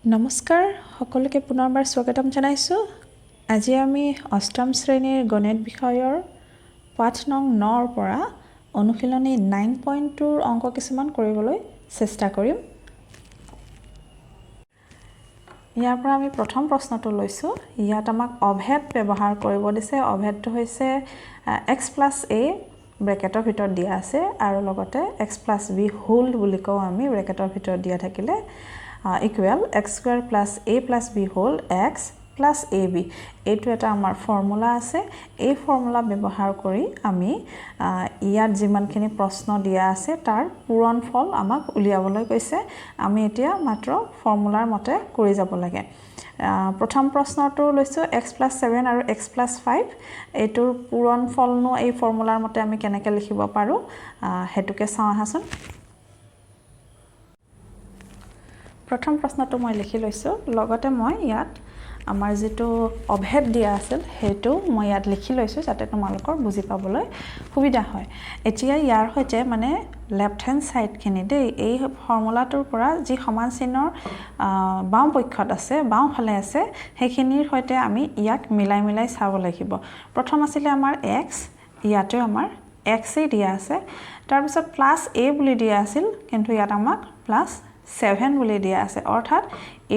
নমস্কাৰ সকলোকে পুনৰবাৰ স্বাগতম জনাইছো আজি আমি অষ্টম শ্ৰেণীৰ গণিত বিষয়ৰ পাঠ নং 9 ৰ পৰা অনুশীলনী 9.2 ৰ অংক কিছুমান কৰিবলৈ চেষ্টা কৰিম ইয়াৰ পৰা আমি প্ৰথম প্ৰশ্নটো লৈছো ইয়াত আমাক অভেদ ব্যৱহাৰ কৰিব দিছে অভেদটো হৈছে x + a ব্ৰেকেটৰ ভিতৰত দিয়া আছে আৰু লগতে x + b হোল বুলি কওঁ আমি ব্ৰেকেটৰ ভিতৰত দিয়া থাকিলে equal x square plus a plus b whole x plus ab এইটো এটা আমাৰ ফৰ্মুলা আছে এই ফৰ্মুলা ব্যৱহাৰ কৰি আমি ইয়াত যিমানখিনি প্ৰশ্ন দিয়া আছে তাৰ পূৰণফল আমাক উলিয়াবলৈ কৈছে আমি এতিয়া মাত্ৰ ফৰ্মুলাৰ মতে কৰি যাব লাগে প্ৰথম প্ৰশ্নটো লৈছো x + 7 আৰু x + 5 এইটোৰ পূৰণফলনো এই ফৰ্মুলাৰ মতে আমি কেনেকৈ লিখিব পাৰো হেতুকে চাওঁ আহাচোন প্ৰথম প্ৰশ্নটো মই লিখি লৈছো লগতে মই ইয়াত আমাৰ যেটো অভেদ দিয়া আছিল হেতু মই ইয়াত লিখি লৈছো যাতে তোমালোকৰ বুজি পাবলৈ সুবিধা হয় এতিয়া ইয়াৰ হৈছে মানে লেফট হ্যান্ড সাইড খিনি দেই এই ফৰ্মুলাটোৰ পৰা যি সমান চিহ্নৰ বাম পক্ষত আছে বাম ফালে আছে হেখিনিৰ হৈতে আমি ইয়াক মিলাই মিলাই চাব লাগিব প্ৰথম আছিল আমাৰ x ইয়াতে আমাৰ x এ দিয়া আছে তাৰ পিছত +a বুলি দিয়া আছিল কিন্তু ইয়াত আমাক +7 বুলি দিয়া আছে অৰ্থাৎ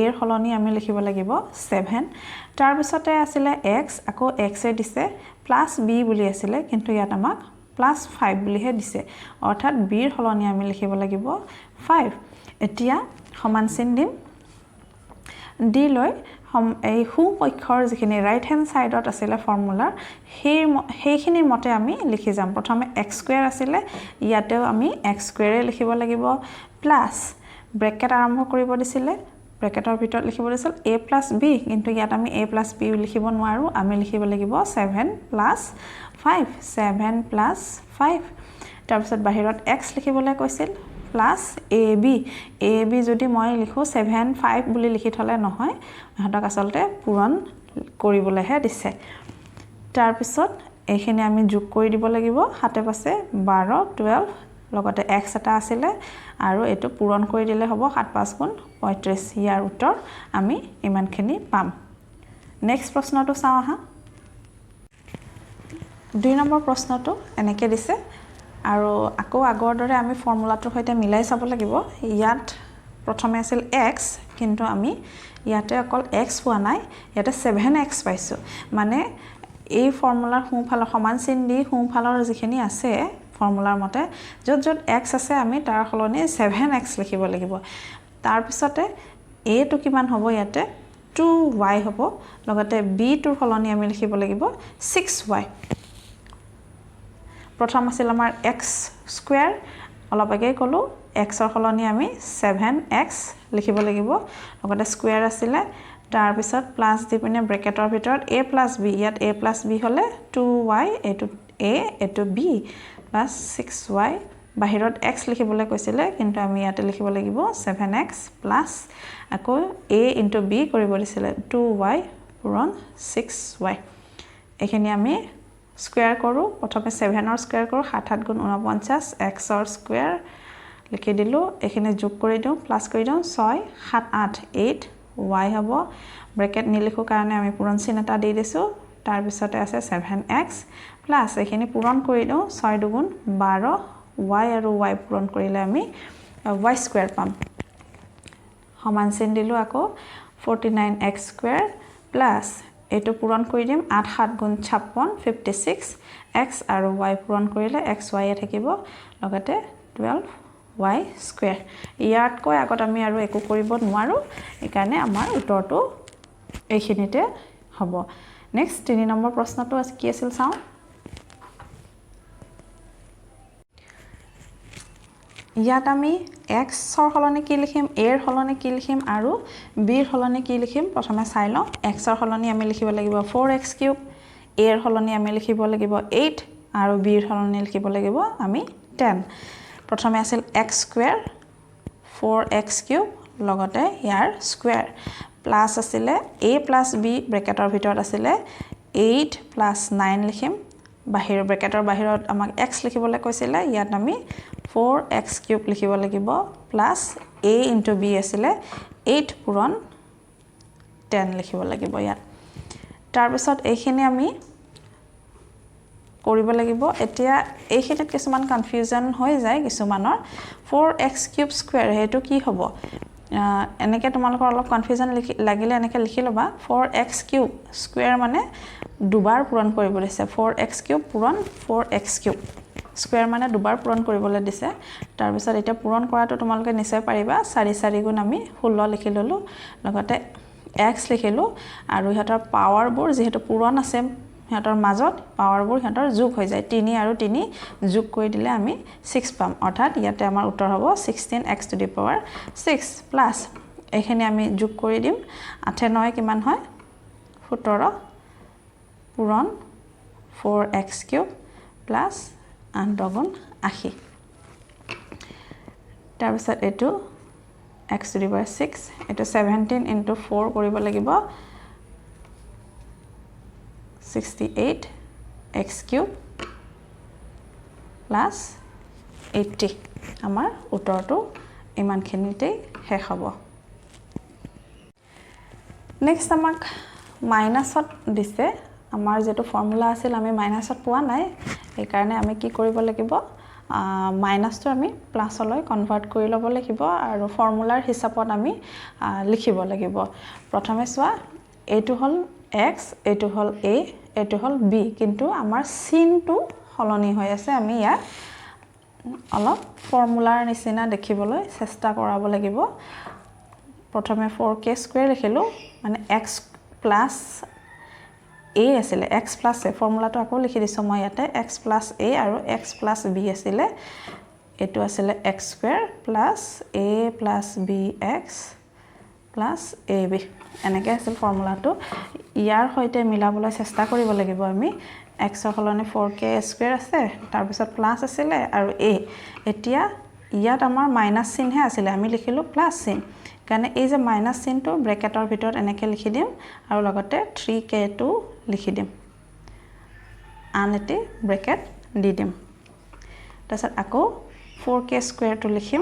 a ৰ হলনি আমি লিখিব লাগিব 7 তাৰ পিছতে আছিল x আকৌ x এ দিছে +b বুলি আছিল কিন্তু ইয়াত আমাক +5 বুলিহে দিছে অৰ্থাৎ b ৰ হলনি আমি লিখিব লাগিব 5 এতিয়া সমান চিন দিম দি লৈ এই হু পক্ষৰ যিখিনি ৰাইট হ্যান্ড সাইডত আছিল ফৰ্মুলা সেইখিনিৰ মতে আমি লিখি যাম প্ৰথমে x স্কয়াৰ আছিল ইয়াতেও আমি x স্কয়াৰ লিখিব লাগিব প্লাস ব্ৰেকেট আৰম্ভ কৰিব দিছিল ব্ৰেকেটৰ ভিতৰত লিখিব দিছিল a + b কিন্তু ইয়াত আমি a + b লিখিব নোৱাৰো আমি লিখিব লাগিব 7 + 5 7 + 5 তাৰ পিছত বাহিৰত x লিখিবলৈ কৈছিল +ab ab যদি মই লিখো 7 5 বুলি লিখি থলে নহয় হঠাৎ আসলতে পূৰণ কৰিবলৈহে দিছে তাৰ পিছত এইখিনি আমি যোগ কৰি দিব লাগিব হাতে পাছে 12 12 লগতে x এটা আছিল আৰু এটো পূৰণ কৰি দিলে হ'ব 7 5 গুণ 35 ইয়াৰ উত্তৰ আমি ইমানখিনি পাম নেক্সট প্ৰশ্নটো চাও আহা 2 নম্বৰ প্ৰশ্নটো এনেকৈ দিছে আৰু আকৌ আগৰ দৰে আমি ফৰ্মুলাটোৰ হৈতে মিলাই চাব লাগিব ইয়াত প্ৰথমে আছিল x কিন্তু আমি ইয়াতে অকল x হোৱা নাই ইয়াতে 7x পাইছো মানে এই ফৰ্মুলাৰ সোঁফালৰ সমান চিন দি সোঁফালৰ যিখিনি আছে ফৰ্মুলাৰ মতে যত যত x আছে আমি তাৰ হলনি 7x লিখিব লাগিব তাৰ পিছতে a টো কিমান হ'ব ইয়াতে 2y হ'ব লগতে b টোৰ হলনি আমি লিখিব লাগিব 6y প্ৰথম আছিল আমাৰ x স্কয়াৰ অলপ আগে কলো x ৰ হলনি আমি 7x লিখিব লাগিব লগতে স্কয়াৰ আছিল তাৰ পিছত প্লাস দি পিনে ব্ৰেকেটৰ ভিতৰত a + b ইয়াত a + b হলে 2y এটো a এটো b + 6y বাহিৰত x লিখিবলৈ কৈছিল কিন্তু আমি ইয়াতে লিখিব লাগিব 7x প্লাস আকৌ a * b কৰিব দিছিল 2y পূৰণ 6y এখিনি আমি স্কয়াৰ কৰো প্ৰথমে 7 ৰ স্কয়াৰ কৰো 7 7 গুণ 49 x ৰ স্কয়াৰ লিখি দিলো এখিনি যোগ কৰি দিও প্লাস কৰি দিও 6 7 8 8 y হ'ব ব্ৰেকেট নিলিখো কাৰণে আমি পূৰণ চিন এটা দি দিছো তাৰ পিছতে আছে 7x প্লাস এখিনি পূৰণ কৰি দিও 6 2 গুণ 12 y আৰু y পূৰণ কৰিলে আমি y স্কয়াৰ পাম সমান চিন দিলো আকৌ 49x স্কয়াৰ প্লাস এটো পূৰণ কৰি দিম 8 7 গুণ 56 56 x আৰু y পূৰণ কৰিলে x y এ থাকিব লগতে 12y স্কয়াৰ ইয়াতকৈ আগত আমি আৰু একো কৰিব নোৱাৰো একাৰণে আমাৰ উত্তৰটো এইখিনিতে হ'ব নেক্সট 3 নম্বৰ প্ৰশ্নটো কি আছিল চাও ইয়াত আমি x ৰ হলনি কি লিখিম a ৰ হলনি কি লিখিম আৰু b ৰ হলনি কি লিখিম প্ৰথমে চাই লওঁ x ৰ হলনি আমি লিখিব লাগিব 4x³ a ৰ হলনি আমি লিখিব লাগিব 8 আৰু b ৰ হলনি লিখিব লাগিব আমি 10 প্ৰথমে আছিল x স্কয়াৰ 4x³ লগতে ইয়াৰ স্কয়াৰ প্লাস আছিল a + b ব্ৰেকেটৰ ভিতৰত আছিল 8 + 9 লিখিম বাহিৰ ব্ৰেকেটৰ বাহিৰত আমাক x লিখিবলৈ কৈছিল ইয়াত আমি 4x³ লিখিব লাগিব প্লাস a * b আছিল 8 পূৰণ 10 লিখিব লাগিব ইয়াত তাৰ পিছত এইখিনি আমি কৰিব লাগিব এতিয়া এইখিনিত কিছুমান কনফিউজন হৈ যায় কিছুমানৰ 4x³ স্কয়াৰ হেতু কি হ'ব এনেকে তোমালোকৰ অলপ কনফিউজন লাগিলে এনেকে লিখি লবা 4x³ স্কয়াৰ মানে দুবাৰ পূৰণ কৰিব দিছে 4x³ পূৰণ 4x³ স্কয়াৰ মানে দুবাৰ পূৰণ কৰিবলৈ দিছে তাৰ পিছত এটা পূৰণ কৰাটো তোমালোকে নিশ্চয় পাৰিবা 4 4 গুণ আমি 16 লিখি ললো লগতে x লিখিলো আৰু ইহতৰ পাৱাৰবোৰ যেহেতু পূৰণ আছে ইহতৰ মাজত পাৱাৰবোৰ ইহতৰ যোগ হৈ যায় 3 আৰু 3 যোগ কৰি দিলে আমি 6 পাম অৰ্থাৎ ইয়াতে আমাৰ উত্তৰ হ'ব 16x to the power 6 plus এখানে আমি যোগ কৰি দিম 8 9 কিমান হয় 17 পূৰণ 4x³ প্লাস 8 গুণ 80 তাৰ পিছত এটো x to the power 6 এটো 17 into 4 কৰিব লাগিব 68 x³ plus 80 আমাৰ উত্তৰটো ইমানখিনিতে শেষ হ'ব নেক্সট আমাক মাইনাসত দিছে আমাৰ যেটো ফৰ্মুলা আছিল আমি মাইনাসত পোৱা নাই এই কাৰণে আমি কি কৰিব লাগিব মাইনাসটো আমি প্লাসলৈ কনভাৰ্ট কৰি ল'ব লাগিব আৰু ফৰ্মুলাৰ হিচাপত আমি লিখিব লাগিব প্ৰথমে চোৱা এটো হল x এটো হল a এটো হল b কিন্তু আমাৰ চিনটো হলনি হৈ আছে আমি ইয়া অলপ ফৰ্মুলাৰ নিচিনা দেখিবলৈ চেষ্টা কৰাব লাগিব প্ৰথমে 4k² লিখিলো মানে x plus a আছিলে x plus a ফৰ্মুলাটো আকৌ লিখি দিছো মই ইয়াতে x plus a আৰু x plus b আছিলে এটো আছিলে x² plus a plus bx plus ab এনেকে আছিল ফৰ্মুলাটো ইয়াৰ হৈতে মিলাবলৈ চেষ্টা কৰিব লাগিব আমি x ৰ হলনে 4k² আছে তাৰ পিছত প্লাস আছিলে আৰু a এতিয়া ইয়াত আমাৰ মাইনাস চিহ্ন আছিল আমি লিখিলো প্লাস চিহ্ন কাৰণে এই যে মাইনাস চিহ্নটো ব্ৰেকেটৰ ভিতৰত এনেকে লিখি দিম আৰু লগতে 3k2 লিখি দিম আনতে ব্ৰেকেট দি দিম তাৰছত আকৌ 4k² টো লিখিম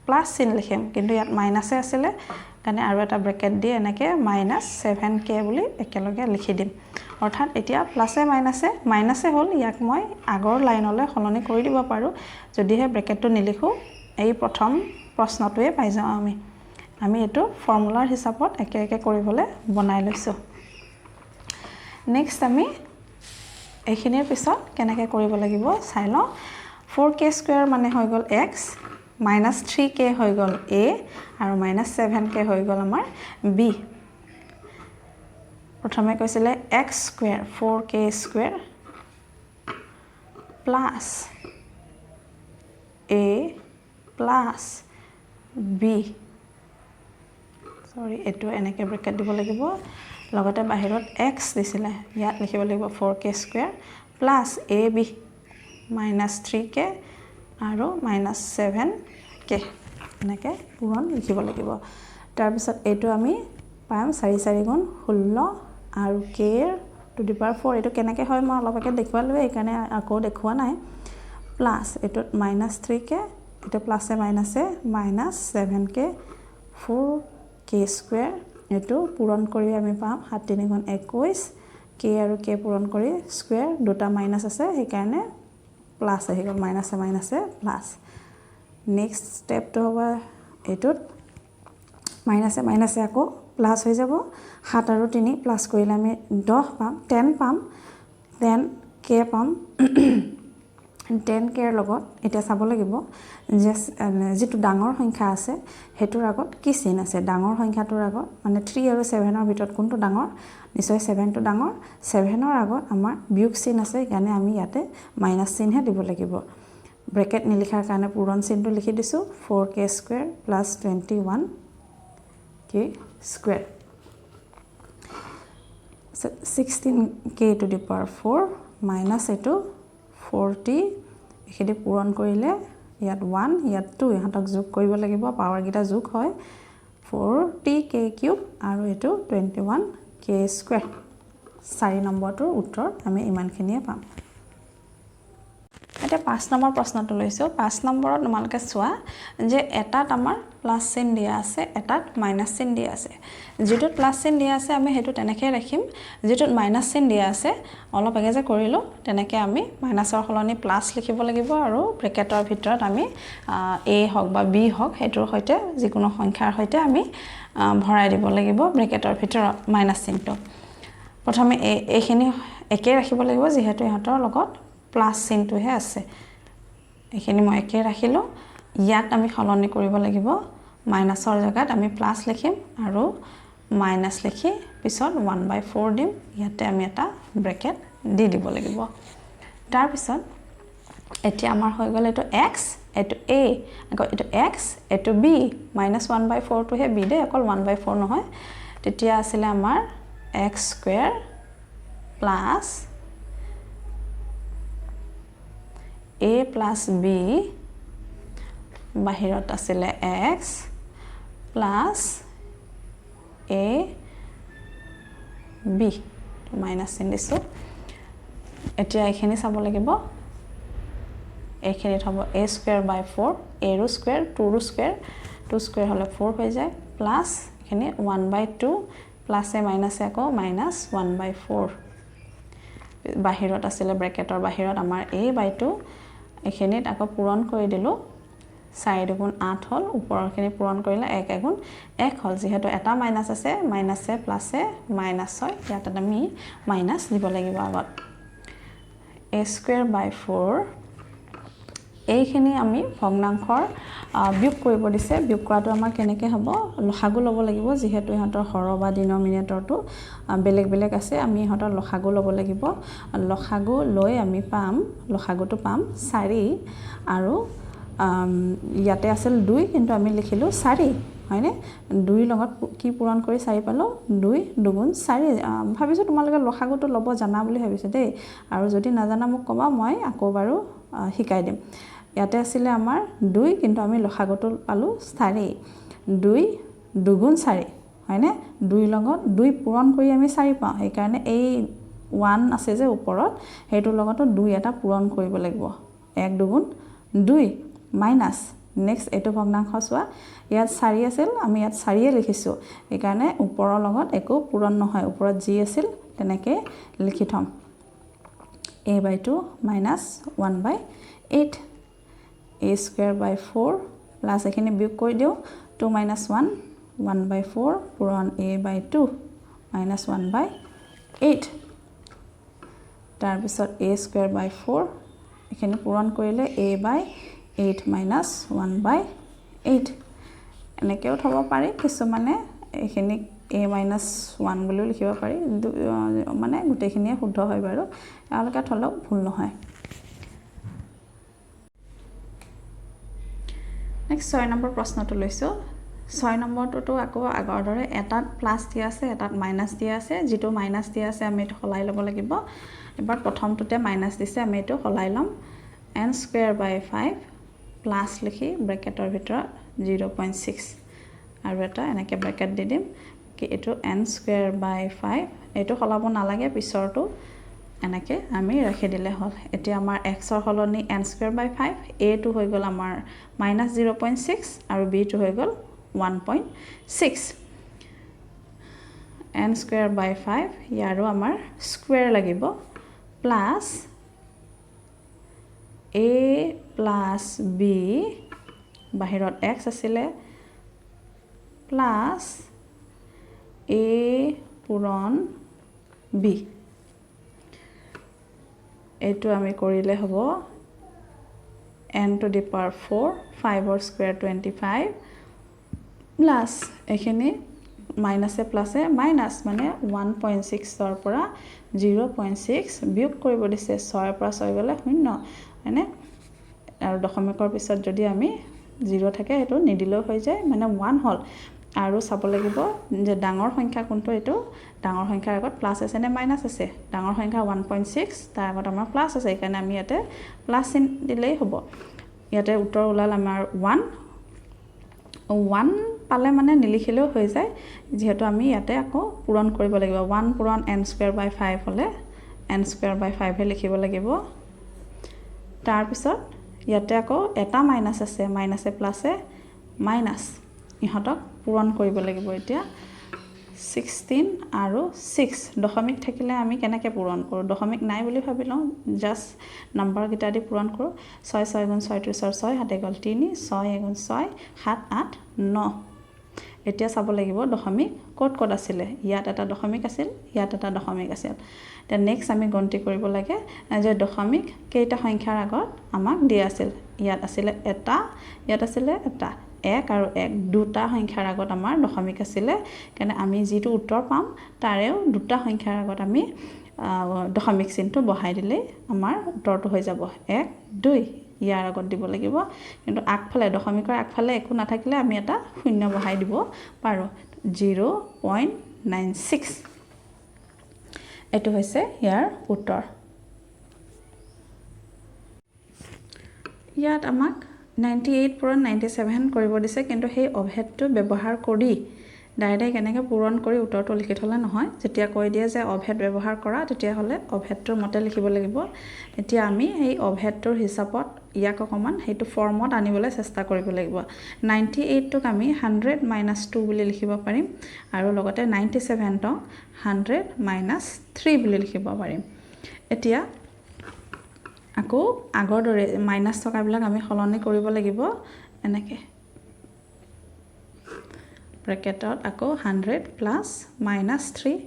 প্লাস চিহ্ন লিখিম কিন্তু ইয়াত মাইনাসে আছিল কাৰণে আৰু এটা ব্ৰেকেট দি এনেকে -7k বুলি একেলগে লিখি দিম অৰ্থাৎ এতিয়া প্লাসে মাইনাসে হল ইয়াক মই আগৰ লাইনলৈ হলনি কৰি দিব পাৰো যদিহে ব্ৰেকেটটো নিলিখো এই প্ৰথম প্ৰশ্নটোৱে পাই যাও আমি এটো ফৰ্মুলাৰ হিচাপত একে একে কৰিবলৈ বনাই লৈছো নেক্সট আমি এইখিনিৰ পিছত কেনেকৈ কৰিব লাগিব চাই লওঁ 4k² মানে হৈ গল x -3k হৈ গল a আৰু -7k হৈ গল আমাৰ b প্ৰথমে কৈছিলে x² 4k² plus a plus b সৰি এটো এনেকে ব্ৰেকেট দিব লাগিব লগতে বাহিৰত x দিছিলে ইয়াত লিখিব লাগিব 4k² plus ab -3k আৰু -7k এনেকে পূৰণ লিখিব লাগিব তাৰ পিছত এটো আমি পাম 4 4 গুণ 16 আৰু k টু দি পাৱাৰ 4 এটো কেনেকে হয় মই অলপকে দেখুৱালো এই কাৰণে আকৌ দেখুৱা নাই প্লাস এটো -3k এটো প্লাসে মাইনাসে -7k 4k² এটো পূৰণ কৰি আমি পাম 7 3 গুণ 21 k আৰু k পূৰণ কৰি স্কয়াৰ দুটা মাইনাস আছে সেই কাৰণে প্লাস আহি গল মাইনাসে প্লাস নেক্সট স্টেপ তো হ'ব এটোত মাইনাসে আকৌ প্লাস হৈ যাব 7 আৰু 3 প্লাস কৰিলে আমি 10 পাম 10 পাম দেন k পাম 10k ৰ লগত এটা চাব লাগিব যে যেটো ডাঙৰ সংখ্যা আছে হেতুৰ আগত কি চিন আছে ডাঙৰ সংখ্যাটোৰ আগত মানে 3 আৰু 7 ৰ ভিতৰত কোনটো ডাঙৰ নিশ্চয় 7 টো ডাঙৰ 7 ৰ আগত আমাৰ বিয়োগ চিন আছে কাৰণে আমি ইয়াতে মাইনাস চিনহে দিব লাগিব ব্ৰেকেট নিলিখাৰ কাৰণে পূৰণ চিনটো লিখি দিছো 4k² plus 21k² 16k to the power 4 minus এটো 40 এখিনি পূৰণ কৰিলে ইয়াত 1 ইয়াত 2 ইহতক যোগ কৰিব লাগিব পাৱাৰ গিটা যোগ হয় 40k³ আৰু এটো 21k² 4 নম্বৰটোৰ উত্তৰ আমি ইমানখিনিয়ে পাম এতিয়া 5 নম্বৰ প্ৰশ্নটো লৈছো 5 নম্বৰত তোমালোকে চোৱা যে এটাত আমাৰ প্লাস চিন দিয়া আছে এটাত মাইনাস চিন দিয়া আছে যেটোত প্লাস চিন দিয়া আছে আমি হেতু তেনেকৈ ৰাখিম যেটোত মাইনাস চিন দিয়া আছে অলপ আগে যে কৰিলো তেনেকৈ আমি মাইনাসৰ হলনি প্লাস লিখিব লাগিব আৰু ব্ৰেকেটৰ ভিতৰত আমি a হক বা b হক হেতুৰ সৈতে যিকোনো সংখ্যাৰ সৈতে আমি ভৰাই দিব লাগিব ব্ৰেকেটৰ ভিতৰত মাইনাস চিনটো প্ৰথমে এইখিনি একে ৰাখিব লাগিব যেহেতু ইহঁতৰ লগত প্লাস চিনটোহে আছে এইখিনি মই একে ৰাখিলো ইয়াত আমি হলনি কৰিব লাগিব মাইনাসৰ জায়গাত আমি প্লাস লিখিম আৰু মাইনাস লিখি পিছত 1/4 দিম ইয়াতে আমি এটা ব্ৰেকেট দি দিব লাগিব তাৰ পিছত এতিয়া আমাৰ হৈ গ'ল এটো x এটো a আকৌ এটো x এটো b -1/4 টো হে b দে অকল 1/4 নহয় তেতিয়া আছিল আমাৰ x² plus a plus b বাহিৰত আছিল x plus a b minus চিন দিছো এতিয়া এখিনি চাব লাগিব এখিনিত হ'ব a²/4 a ৰ স্কয়াৰ 2 ৰ স্কয়াৰ 2 স্কয়াৰ হলে 4 হৈ যায় প্লাস এখিনি 1/2 প্লাস এ মাইনাস এ আকৌ -1/4 বাহিৰত আছিল ব্ৰেকেটৰ বাহিৰত আমাৰ a/2 এখিনিত আকৌ পূৰণ কৰি দিলো 4 * 8 হল ওপৰৰখিনি পূৰণ কৰিলে 1 * 1 হল যেহেতু এটা মাইনাস আছে মাইনাস এ প্লাস এ মাইনাস হয় ইয়াত আমি মাইনাস দিব লাগিব আগত a²/4 এইখিনি আমি ভগ্নাংশৰ বিয়োগ কৰিব দিছে বিয়োগ কৰাটো আমাৰ কেনেকৈ হ'ব লসাগু ল'ব লাগিব যেহেতু ইহঁতৰ হৰ বা ডিনমিনেটৰটো বেলেগ বেলেগ আছে আমি ইহঁতৰ লসাগু ল'ব লাগিব লসাগু লৈ আমি পাম লসাগুটো পাম 4 আৰু ইয়াতে আছিল 2 কিন্তু আমি লিখিলো 4 হয়নে 2 লগত কি পূৰণ কৰি 4 পালো 2 2 4 ভাবিছো তোমালোকে লসাগুটো ল'ব জানা বুলি ভাবিছো দেই আৰু যদি নাজানা মোক কবা মই আকৌ বাৰু শিকাই দিম ইয়াতে আছিল আমাৰ 2 কিন্তু আমি লসাগুটো পালো 4 2 2 4 হয়নে 2 লগত 2 পূৰণ কৰি আমি 4 পাওঁ এই কাৰণে এই 1 আছে যে ওপৰত হেতু লগতো 2 এটা পূৰণ কৰিব লাগিব 1 2 2 মাইনাস নেক্সট এটো ভগ্নাংশ চোৱা ইয়াত 4 আছিল আমি ইয়াত 4 লিখিছো এই কাৰণে ওপৰৰ লগত একো পূৰণ নহয় ওপৰত যি আছিল তেনেকৈ লিখি থম a/2 -1/8 a²/4 প্লাস এখিনি বিয়োগ কৰি দিও 2 - 1 1/4 পূৰণ a/2 -1/8 তাৰ পিছত a²/4 এখিনি পূৰণ কৰিলে a/8 -1/8 এনেকেও থব পাৰি কিছু মানে এখিনি a-1 বুলি লিখিব পাৰি মানে গোটেইখিনিয়ে শুদ্ধ হয় বাৰু আলকা থলক ভুল নহয় নেক্সট 6 নম্বৰ প্ৰশ্নটো লৈছো 6 নম্বৰটো আকৌ আগৰ দৰে এটাত প্লাস দিয়া আছে এটাত মাইনাস দিয়া আছে যেটো মাইনাস দিয়া আছে আমি এটো হলাই ল'ব লাগিব এবাৰ প্ৰথমটোতে মাইনাস দিছে আমি এটো হলাই লম n²/5 প্লাস লিখি ব্ৰেকেটৰ ভিতৰত 0.6 আৰু এটা এনেকৈ ব্ৰেকেট দি দিম কি এটো n²/5 এটো হলাব নালাগে পিছৰটো এনেকে আমি ৰাখি দিলে হল এতিয়া আমাৰ x ৰ হলনি n²/5 a টো হৈ গল আমাৰ -0.6 আৰু b টো হৈ গল 1.6 n²/5 ইয়াৰো আমাৰ স্কয়াৰ লাগিব প্লাস a plus b বাহিৰত x আছিলে প্লাস a পূৰণ b এটো আমি কৰিলে হ'ব n⁴ 5 ৰ স্কয়াৰ 25 প্লাস এখিনি মাইনাসে প্লাসে মাইনাস মানে 1.6 ৰ পৰা 0.6 বিয়োগ কৰিব দিছে 6 ৰ পৰা 6 গলে 0 মানে আৰু দশমিকৰ পিছত যদি আমি 0 থাকে এটো নিদিলেও হৈ যায় মানে 1 হল আৰু চাব লাগিব যে ডাঙৰ সংখ্যা কোনটো এটো ডাঙৰ সংখ্যাৰ আগত প্লাস আছে নে মাইনাস আছে ডাঙৰ সংখ্যা 1.6 তাৰ আগত আমাৰ প্লাস আছে এই কাৰণে আমি ইয়াতে প্লাস চিন দিলেই হ'ব ইয়াতে উত্তৰ ওলাল আমাৰ 1 পালে মানে নিলিখিলেও হৈ যায় যেহেতু আমি ইয়াতে আকৌ পূৰণ কৰিব লাগিব 1 পূৰণ n²/5 হলে n²/5 হে লিখিব লাগিব তাৰপিছত ইয়াতে আকৌ এটা মাইনাছ আছে মাইনাছে প্লাছে মাইনাছ ইহঁতক পূৰণ কৰিব লাগিব এতিয়া 16 আৰু 6 দশমিক থাকিলে আমি কেনেকৈ পূৰণ কৰোঁ দশমিক নাই বুলি ভাবি লওঁ জাষ্ট নাম্বাৰকেইটা দি পূৰণ কৰোঁ 6 6 গুণ 36 6 হাতে গ'ল 3 6 গুণ 6 7 8 9 এতিয়া চাব লাগিব দশমিক ক'ত ক'ত আছিলে ইয়াত এটা দশমিক আছিল ইয়াত এটা দশমিক আছিল এতিয়া নেক্সট আমি গণতি কৰিব লাগে যে দশমিক কেইটা সংখ্যাৰ আগত আমাক দিয়া আছিল ইয়াত আছিলে এটা ইয়াত আছিলে এটা 1 আৰু 1 দুটা সংখ্যাৰ আগত আমাৰ দশমিক আছিলে কাৰণ আমি যেটো উত্তৰ পাম তাৰেও দুটা সংখ্যাৰ আগত আমি দশমিক চিহ্নটো বহাই দিলে আমাৰ উত্তৰটো হৈ যাব 1 2 ইয়াৰ আগত দিব লাগিব কিন্তু আগফালে দশমিকৰ আগফালে একো নাথাকিলে আমি এটা শূন্য বহাই দিব পাৰো 0.96 এটো হৈছে ইয়াৰ উত্তৰ ইয়াত আমাক 98 পৰা 97 কৰিব দিছে কিন্তু সেই অভেদটো ব্যৱহাৰ কৰি ডাইৰেক্ট এনেকৈ পূৰণ কৰি উত্তৰটো লিখি থলে নহয় যেতিয়া কৈ দিয়ে যে অভেদ ব্যৱহাৰ কৰা তেতিয়া হলে অভেদটোৰ মতে লিখিব লাগিব এতিয়া আমি এই অভেদটোৰ হিচাপত ইয়াক অকমান হেতু ফৰ্মত আনিবলৈ চেষ্টা কৰিব লাগিব 98 টোক আমি 100 - 2 বুলি লিখিব পাৰিম আৰু লগতে 97 টো 100 - 3 বুলি লিখিব পাৰিম এতিয়া আকৌ আগৰ দৰে মাইনাস টকাবিলাক আমি সলনি কৰিব লাগিব এনেকৈ ব্ৰেকেটত আকৌ 100 প্লাস মাইনাস 3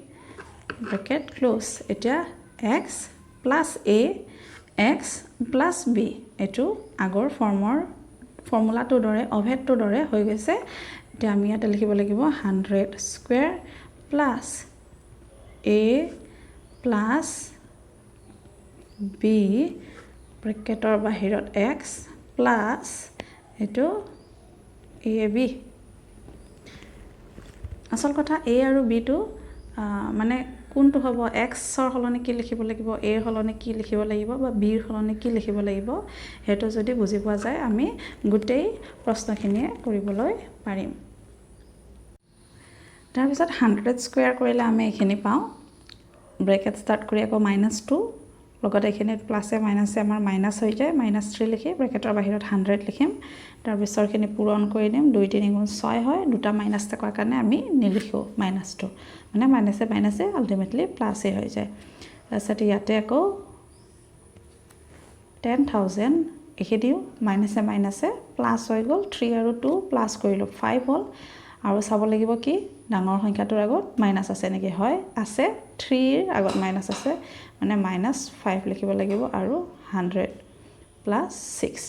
ব্ৰেকেট ক্লোজ এতিয়া x plus a x plus b এটো আগৰ ফৰ্মুলাটোৰ দৰে অভেদটোৰ দৰে হৈ গৈছে এতিয়া আমি ইয়াতে লিখিব লাগিব 100 square plus a plus b ব্ৰেকেটৰ বাহিৰত x প্লাস এটো ab আসল কথা a আৰু b টো মানে কোনটো হ'ব x ৰ হলনে কি লিখিব লাগিব a ৰ হলনে কি লিখিব লাগিব বা b ৰ হলনে কি লিখিব লাগিব হেতু যদি বুজি পোৱা যায় আমি গুটেই প্ৰশ্নখিনিয়ে কৰিবলৈ পাৰিম তাৰ পিছত 100 স্কয়াৰ কৰিলে আমি এখিনি পাওঁ ব্ৰেকেট স্টাৰ্ট কৰি আকৌ -2 লগতে এখিনি প্লাসে মাইনাসে আমাৰ মাইনাস হৈ যায় -3 লিখি ব্ৰেকেটৰ বাহিৰত 100 লিখিম তাৰ পিছৰখিনি পূৰণ কৰি দিম 2 3 গুণ 6 হয় দুটা মাইনাস থাকাৰ কাৰণে আমি নিলিখো -2 মানে মাইনাসে আলটিমেটলি প্লাসে হৈ যায় তাৰপিছত ইয়াতে আকৌ 10000 এখিদিও মাইনাসে প্লাস হৈ গ'ল 3 আৰু 2 প্লাস কৰিলো 5 হ'ল আৰু চাব লাগিব কি ডাঙৰ সংখ্যাটোৰ আগত মাইনাস আছে নেকি হয় আছে 3 ৰ আগত মাইনাস আছে মানে -5 লিখিব লাগিব আৰু 100 প্লাস 6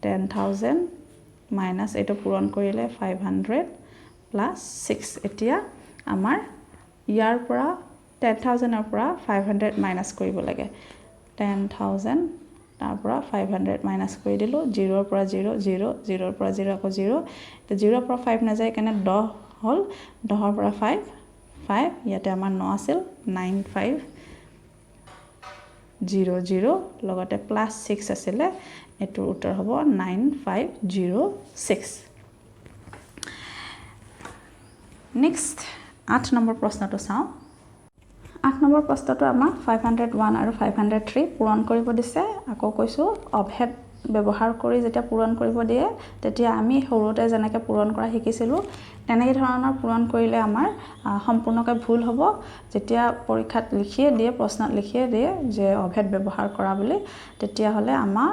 10000 মাইনাস এটো পূৰণ কৰিলে 500 প্লাস 6 এতিয়া আমাৰ ইয়াৰ পৰা 10000 ৰ পৰা 500 মাইনাস কৰিব লাগে 10000 তাৰ পৰা 500 মাইনাস কৰি দিলো 0 ৰ পৰা 0 0 0 ৰ পৰা 0 আকৌ 0 তে 0 ৰ পৰা 5 না যায় কেনে 10 হল 10 ৰ পৰা 5 ইয়াতে আমাৰ 9 আছিল 9500 লগতে প্লাস 6 আছিল এটোৰ উত্তৰ হ'ব 9506 নেক্সট 8 নম্বৰ প্ৰশ্নটো চাও 8 নম্বৰ প্ৰশ্নটো আমাক 501 আৰু 503 পূৰণ কৰিব দিছে আকৌ কৈছো অভেদ ব্যৱহাৰ কৰি যেতিয়া পূৰণ কৰিব দিয়ে তেতিয়া আমি সৰুতে যেনেকৈ পূৰণ কৰা শিকিছিলো তেনেকৈ ধৰণৰ পূৰণ কৰিলে আমাৰ সম্পূৰ্ণকৈ ভুল হ'ব যেতিয়া পৰীক্ষাত লিখিয়ে দিয়ে প্ৰশ্নত লিখিয়ে দিয়ে যে অভেদ ব্যৱহাৰ কৰা বুলি তেতিয়া হলে আমাৰ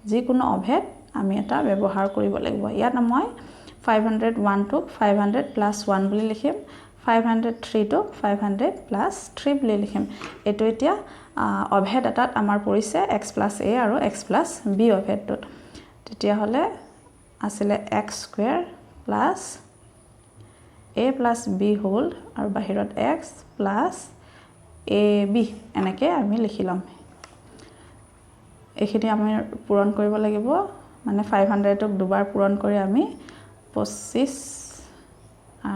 যিকোনো অভেদ আমি এটা ব্যৱহাৰ কৰিব লাগিব ইয়াত মই 501 টোক 500 + 1 বুলি লিখিম 503 টোক 500 + 3 বুলি লিখিম এটো এতিয়া অভেদ এটাত আমাৰ পৰিছে x + a আৰু x + b অভেদটোত তেতিয়া হলে আছিল x² + a + b হোল আৰু বাহিৰত x + ab এনেকৈ আমি লিখি লম এখিনি আমি পূৰণ কৰিব লাগিব মানে 500 টোক দুবাৰ পূৰণ কৰি আমি 25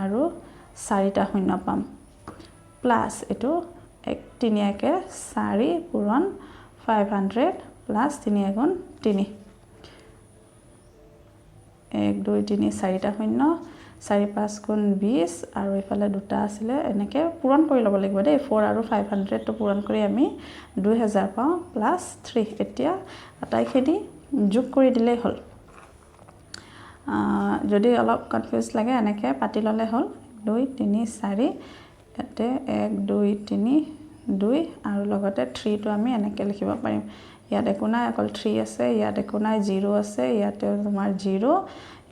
আৰু 4টা শূন্য পাম প্লাস এটো 3 একে 4 পূৰণ 500 প্লাস 3 গুণ 3 1 2 3 4টা শূন্য 4 5 গুণ 20 আৰু ইফালে দুটা আছিলে এনেকে পূৰণ কৰি ল'ব লাগিব দেই 4 আৰু 500 টো পূৰণ কৰি আমি 2000 পাওঁ প্লাস 3 এতিয়া আটাইখিনি যোগ কৰি দিলেই হ'ল যদি অলপ কনফিউজ লাগে এনেকে পাতি ললে হ'ল 2 3 4 ইয়াতে 1 2 3 2 আৰু লগতে 3 টো আমি এনেকে লিখিব পাৰিম ইয়াত একো নাই অকল 3 আছে ইয়াত একো নাই 0 আছে ইয়াতে তোমাৰ 0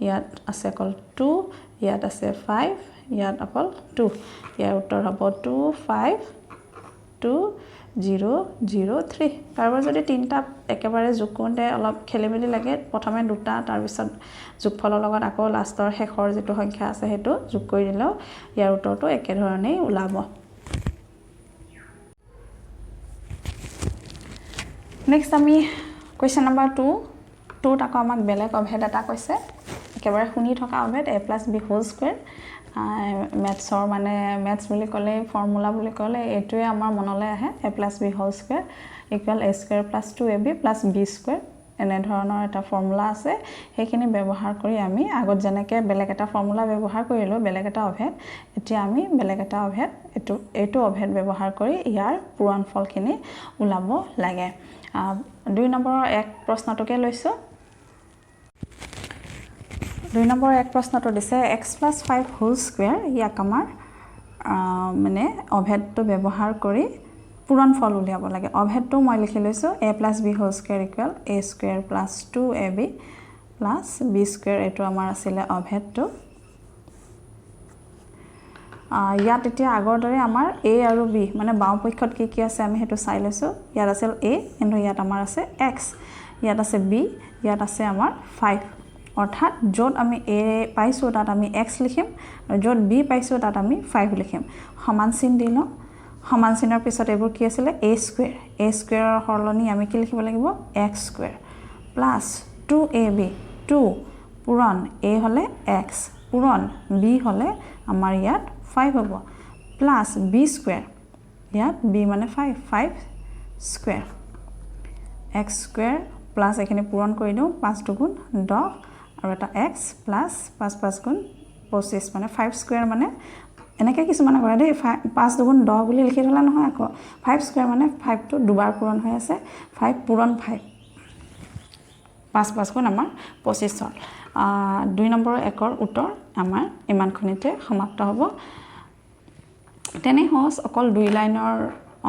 ইয়াত আছে অকল 2 ইয়াত আছে 5 ইয়াত অকল 2 ইয়াৰ উত্তৰ হ'ব 2 5 2 0 0 3 কাৰোবাৰ যদি তিনটা একেবাৰে যোগ কৰোঁতে অলপ খেলিমেলি লাগে প্ৰথমে দুটা তাৰ পিছত যোগফলৰ লগত আকৌ লাষ্টৰ শেষৰ যেটো সংখ্যা আছে হেতু যোগ কৰি দিলেও ইয়াৰ উত্তৰটো একে ধৰণেই ওলাব নেক্সট আমি কোৱেশ্চন নম্বৰ 2 টাকো আমাক বেলেগ অভেদ এটা কৈছে একেবাৰে শুনি থকা অভেদ a + b হোল স্কয়াৰ মেথছৰ মানে মেথছ বুলি ক'লে ফৰ্মুলা বুলি ক'লে এটোৱে আমাৰ মনলৈ আহে a + b whole square = a square + 2ab + b square এনে ধৰণৰ এটা ফৰ্মুলা আছে সেইখিনি ব্যৱহাৰ কৰি আমি আগত যেনেকে বেলেগ এটা ফৰ্মুলা ব্যৱহাৰ কৰিলো বেলেগ এটা অভেদ এতিয়া আমি বেলেগ এটা অভেদ এটো অভেদ ব্যৱহাৰ কৰি ইয়াৰ পূৰণফলখিনি ওলাব লাগে 2 নম্বৰৰ এক প্ৰশ্নটোকে লৈছো 2 নম্বৰ এক প্ৰশ্নটো দিছে x + 5 হোল স্কয়াৰ ইয়াক আমাৰ মানে অভেদটো ব্যৱহাৰ কৰি পূৰণফল উলিয়াব লাগে অভেদটো মই লিখি লৈছো a + b whole square = a square + 2ab + b square এটো আমাৰ আছিল অভেদটো ইয়াত এতিয়া আগৰ দৰে আমাৰ a আৰু b মানে বাওঁপক্ষত কি আছে আমি হেতু চাই লৈছো ইয়াত আছিল a কিন্তু ইয়াত আমাৰ আছে x ইয়াত আছে b ইয়াত আছে আমাৰ 5 অৰ্থাৎ য'ত আমি a পাইছো তাত আমি x লিখিম আৰু য'ত b পাইছো তাত আমি 5 লিখিম সমান চিন দিলো সমান চিনৰ পিছত এবোৰ কি আছিল a স্কয়াৰৰ হৰলনি আমি কি লিখিব লাগিব x স্কয়াৰ প্লাস 2ab 2 পূৰণ a হলে x পূৰণ b হলে আমাৰ ইয়াত 5 হ'ব প্লাস b স্কয়াৰ ইয়াত b মানে 5 স্কয়াৰ x স্কয়াৰ প্লাস এখানে পূৰণ কৰি দিও 5 দুগুণ 10 আৰু এটা x প্লাস 5 5 গুণ 25 মানে 5 স্কয়াৰ মানে এনেকে কিছুমান কৰে দেই 5 দুগুণ 10 বুলি লিখি থলা নহয় আকৌ 5 স্কয়াৰ মানে 5 টো দুবাৰ পূৰণ হৈ আছে 5 পূৰণ 5 5 5 গুণ আমাৰ 25 হ'ল 2 নম্বৰ একৰ উত্তৰ আমাৰ ইমানখনিতে সমাপ্ত হ'ব তেনে হস অকল 2 লাইনৰ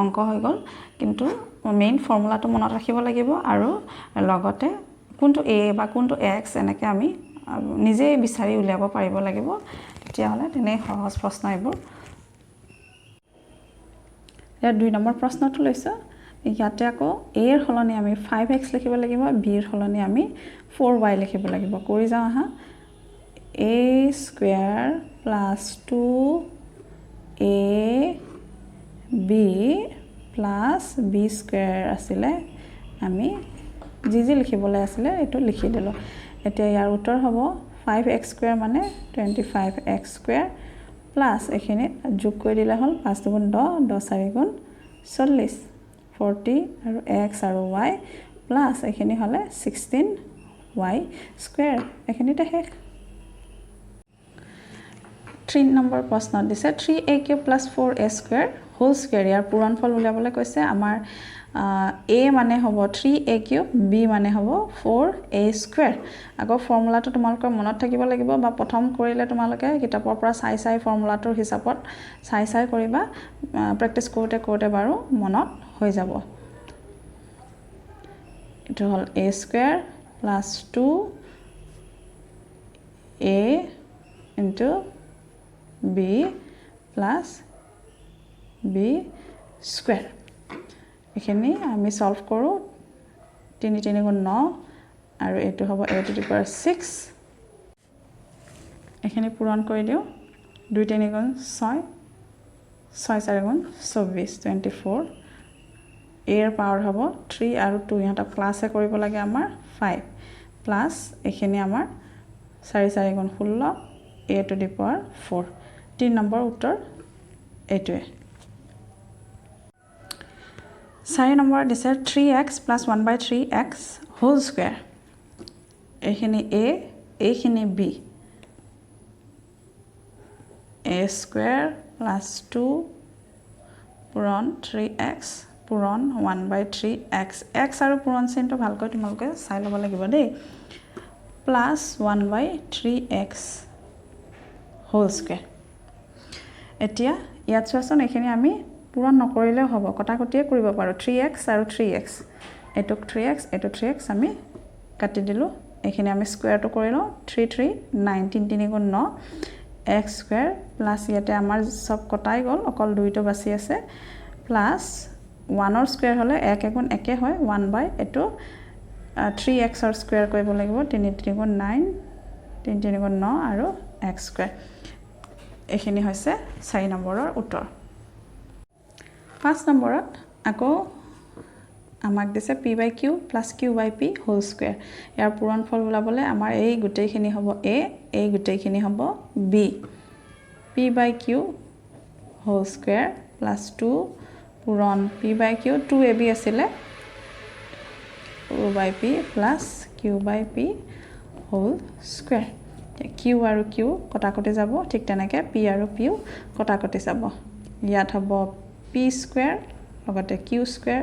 অংক হৈ গল কিন্তু মেইন ফৰ্মুলাটো মনত ৰাখিব লাগিব আৰু লগতে কোনটো a বা কোনটো x এনেকে আমি নিজে বিচাৰি উলিয়াব পাৰিব লাগিব তেতিয়া হলে তেনে সহজ প্ৰশ্ন এইবোৰ ইয়াত 2 নম্বৰ প্ৰশ্নটো লৈছো ইয়াতে আকৌ a এৰ হলনি আমি 5x লিখিব লাগিব b এৰ হলনি আমি 4y লিখিব লাগিব কৰি যাও হা a square + 2ab + b square আছিলে আমি যি লিখিবলৈ আছিলে এটো লিখি দিলো এতিয়া ইয়াৰ উত্তৰ হ'ব 5x স্কয়াৰ মানে 25x স্কয়াৰ প্লাস এখানে যোগ কৰি দিলে হল 5 দুগুণ 10 10 4 গুণ 40 40 আৰু x আৰু y প্লাস এখানে হলে 16y স্কয়াৰ এখানেতে শেষ 3 নম্বৰ প্ৰশ্ন দিছে 3a³ + 4a² হোল স্কয়াৰ ইয়াৰ পূৰণফল উলিয়াবলৈ কৈছে আমাৰ a মানে হ'ব 3a³ b মানে হ'ব 4a² আকৌ ফৰ্মুলাটো তোমালোকৰ মনত থাকিব লাগিব বা প্ৰথম কৰিলে তোমালোকে কিতাপৰ পৰা চাই ফৰ্মুলাটোৰ হিচাপত চাই কৰিবা প্ৰেক্টিস কৰোতে বাৰু মনত হৈ যাব এটো হল a² + 2a b plus b square এখানে আমি সলভ কৰো 3 3 গুণ 9 আৰু এটো হ'ব a to the power 6 এখানে পূৰণ কৰি দিও 2 3 গুণ 6 6 4 গুণ 24 24 a এর পাওয়ার হ'ব 3 আৰু 2 ইহাটা প্লাসে কৰিব লাগে আমাৰ 5 প্লাস এখানে আমাৰ 4 4 গুণ 16 a to the power 4 3 number উত্তৰ এটোৱে 4 নম্বৰ দিছে 3x + 1/3x হোল স্কয়াৰ এখিনি a এখিনি b a square plus 2 পূৰণ 3x পূৰণ 1/3x x আৰু পূৰণ চিনটো ভালকৈ তোমালোকে চাই ল'ব লাগিব দেই প্লাছ 1/3x হোল স্কুৱেৰ এতিয়া ইয়াত চোৱাচোন এইখিনি আমি পূৰণ নকৰিলেও হ'ব কটাকটিয়ে কৰিব পাৰোঁ 3x আৰু 3x এটুক 3x এটু 3x আমি কাটি দিলোঁ এইখিনি আমি স্কুৱেৰটো কৰি লওঁ 3 3 9 3 3 গুণ 9 x স্কুৱেৰ প্লাছ ইয়াতে আমাৰ সব কটাই গ'ল অকল 2টো বাছি আছে প্লাছ 1 ৰ স্কুৱেৰ হ'লে 1 গুণ 1 হয় 1 এটো 3x ৰ স্কুৱেৰ কৰিব লাগিব 3 3 গুণ 9 3 3 গুণ 9 আৰু x স্কুৱেৰ এইখিনি হৈছে 4 নম্বৰৰ উত্তৰ 5 নম্বৰত আকৌ আমাক দিছে p/q plus q/p whole square ইয়াৰ পূৰণফল ওলাবলৈ আমাৰ এই গোটেইখিনি হ'ব a এই গোটেইখিনি হ'ব b p/q whole square plus 2 পূৰণ p/q 2ab আছিলে 2/p plus q/p whole square q আৰু q কটাকটি যাব ঠিক তেনেকৈ p আৰু p কটাকটি যাব ইয়াত হ'ব p স্কুৱেৰ লগতে q স্কুৱেৰ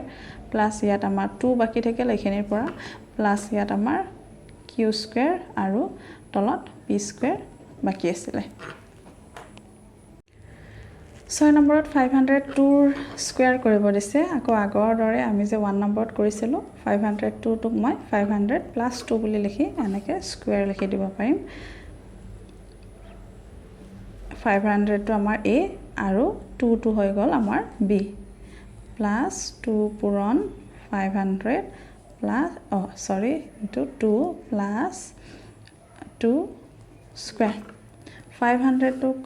প্লাছ ইয়াত আমাৰ 2 বাকি থাকিল এইখিনিৰ পৰা প্লাছ ইয়াত আমাৰ q স্কুৱেৰ আৰু তলত p স্কুৱেৰ বাকি আছিলে 6 নম্বৰত 502 ৰ স্কুৱেৰ কৰিব দিছে আকৌ আগৰ দৰে আমি যে 1 নম্বৰত কৰিছিলোঁ 502 টোক মই 500 প্লাছ 2 বুলি লিখি এনেকৈ স্কুৱেৰ লিখি দিব পাৰিম 500 টো আমাৰ a আৰু 2 টো হৈ গ'ল আমাৰ b প্লাছ 2 পূৰণ 500 প্লাছ এইটো 2 প্লাছ 2 স্কুৱেৰ 500 টোক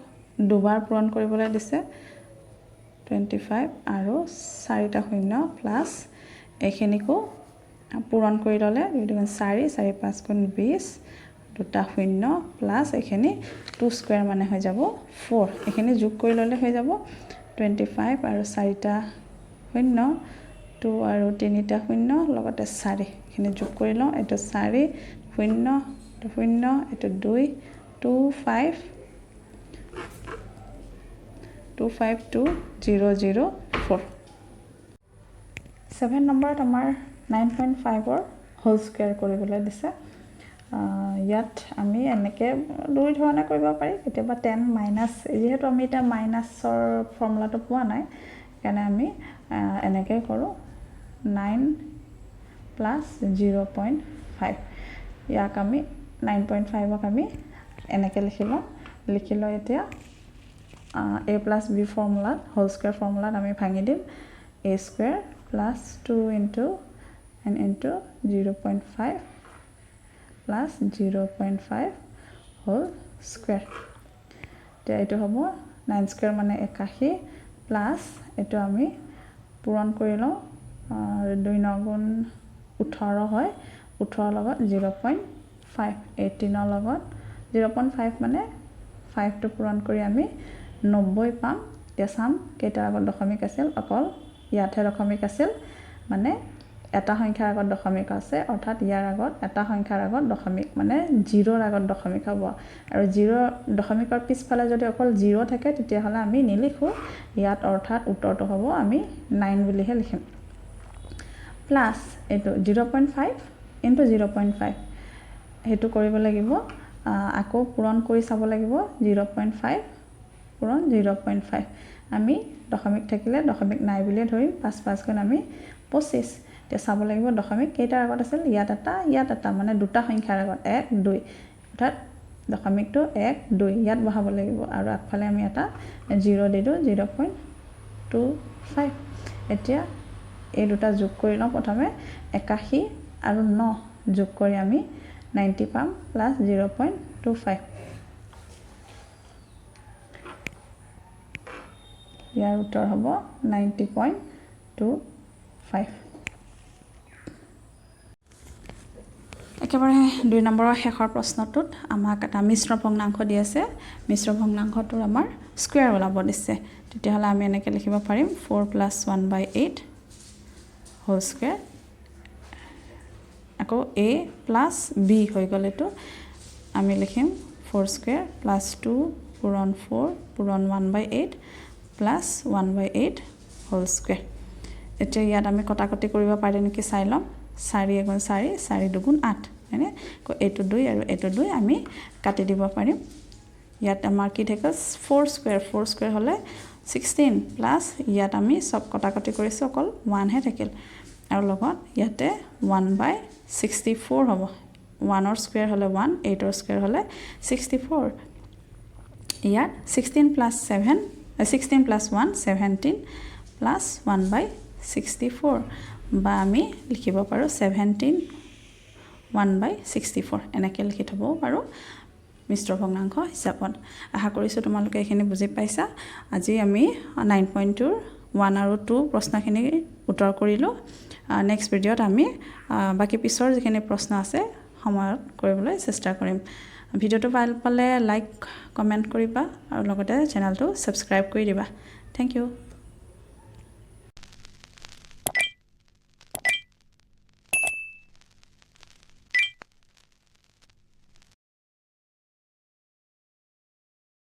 দুবাৰ পূৰণ কৰিবলৈ দিছে 25 আৰু 4টা শূন্য প্লাছ এইখিনিকো পূৰণ কৰি ল'লে 2 গুণ 4 4 5 গুণ 20 দুটা শূন্য প্লাছ এইখিনি 2 স্কুৱেৰ মানে হৈ যাব 4 এইখিনি যোগ কৰি ল'লে হৈ যাব 25 আৰু 4টা শূন্য 2 আৰু 3টা শূন্য লগতে 4 এইখিনি যোগ কৰি লওঁ এইটো 4 শূন্য শূন্য এইটো 2 25 252,004 7 নম্বৰত আমাৰ 9.5 ৰ হোল স্কুৱেৰ কৰিবলৈ দিছে ইয়াত আমি এনেকৈ দুই ধৰণে কৰিব পাৰি কেতিয়াবা 10 মাইনাছ যিহেতু আমি এটা মাইনাছৰ ফৰ্মুলাটো পোৱা নাই সেইকাৰণে আমি এনেকৈ কৰোঁ 9 প্লাছ 0.5 ইয়াক আমি 9.5ক আমি এনেকৈ লিখি লওঁ এতিয়া a plus b ফৰ্মুলাত হোল স্কুৱেৰ ফৰ্মুলাত আমি ভাঙি দিম a square plus 2 into n into 0.5 plus 0.5 whole square এতিয়া এইটো হ'ব 9 স্কুৱেৰ মানে 81 প্লাছ এইটো আমি পূৰণ কৰি লওঁ 2 9 গুণ 18 হয় 18 লগত 0.5 18 লগত 0.5 মানে 5টো পূৰণ কৰি আমি 90 পাম এতিয়া চাম কেইটাৰ আগত দশমিক আছিল অকল ইয়াতহে দশমিক আছিল মানে এটা সংখ্যাৰ আগত দশমিক আছে অৰ্থাৎ ইয়াৰ আগত এটা সংখ্যাৰ আগত দশমিক মানে 0ৰ আগত দশমিক হ'ব আৰু 0 দশমিকৰ পিছফালে যদি অকল 0 থাকে তেতিয়াহ'লে আমি নিলিখো ইয়াত অৰ্থাৎ উত্তৰটো হ'ব আমি 9 বুলিহে লিখিম প্লাছ এইটো 0.5 ইনটু 0.5 সেইটো কৰিব লাগিব আকৌ পূৰণ কৰি চাব লাগিব 0.5 পূৰণ 0.5 আমি দশমিক থাকিলে দশমিক নাই বুলিয়ে ধৰিম 5 5 গুণ আমি 25 এতিয়া চাব লাগিব দশমিক কেইটাৰ আগত আছিল ইয়াত এটা মানে দুটা সংখ্যাৰ আগত 1 2 অৰ্থাৎ দশমিকটো 1 2 ইয়াত বহাব লাগিব আৰু আগফালে আমি এটা 0 দিলোঁ 0.25 এতিয়া এই দুটা যোগ কৰি লওঁ প্ৰথমে 81 আৰু 9 যোগ কৰি আমি 90 পাম প্লাছ 0.25 ইয়াৰ উত্তৰ হ'ব 90.25 একেবাৰে 2 নম্বৰৰ শেষৰ প্ৰশ্নটোত আমাক এটা মিশ্ৰ ভগ্নাংশ দি আছে মিশ্ৰ ভগ্নাংশটোৰ আমাৰ স্কুৱেৰ ওলাব দিছে তেতিয়াহ'লে আমি এনেকৈ লিখিব পাৰিম 4 + 1/8 হোল স্কুৱেৰ আকৌ a + b হৈ গ'ল এইটো আমি লিখিম 4 স্কুৱেৰ + 2 পূৰণ 4 পূৰণ 1/8 প্লাছ 1/8 হোল স্কুৱেৰ এতিয়া ইয়াত আমি কটাকটি কৰিব পাৰি নেকি চাই ল'ম 4 × 4 4 × 2 8 হয়নে এইটো 2 আৰু এইটো 2 আমি কাটি দিব পাৰিম ইয়াত আমাৰ কি থাকিল 4 স্কুৱেৰ হ'লে 16 প্লাছ ইয়াত আমি সব কটাকটি কৰিছো অকল 1 হে থাকিল আৰু লগত ইয়াতে 1/64 হ'ব 1 ৰ স্কুৱেৰ হ'লে 1 8 ৰ স্কুৱেৰ হ'লে 64 ইয়াত 16 + 7 16 + 1 17 প্লাছ 1/64 বা আমি লিখিব পাৰো 17 1/64 এনেকৈ লিখি থ'ব পাৰো মিশ্ৰ ভগ্নাংশ হিচাপত আশা কৰিছো তোমালোকে এইখিনি বুজি পাইছা আজি আমি 9.2 1 আৰু 2 প্ৰশ্নখিনি উত্তৰ কৰিলো নেক্সট ভিডিঅ'ত আমি বাকি পিছৰ যিখিনি প্ৰশ্ন আছে সময়ত কৰিবলৈ চেষ্টা কৰিম ভিডিঅ'টো ভাল পালে লাইক কমেন্ট কৰিবা আৰু লগতে চেনেলটো সাবস্ক্ৰাইব কৰি দিবা থ্যাংক ইউ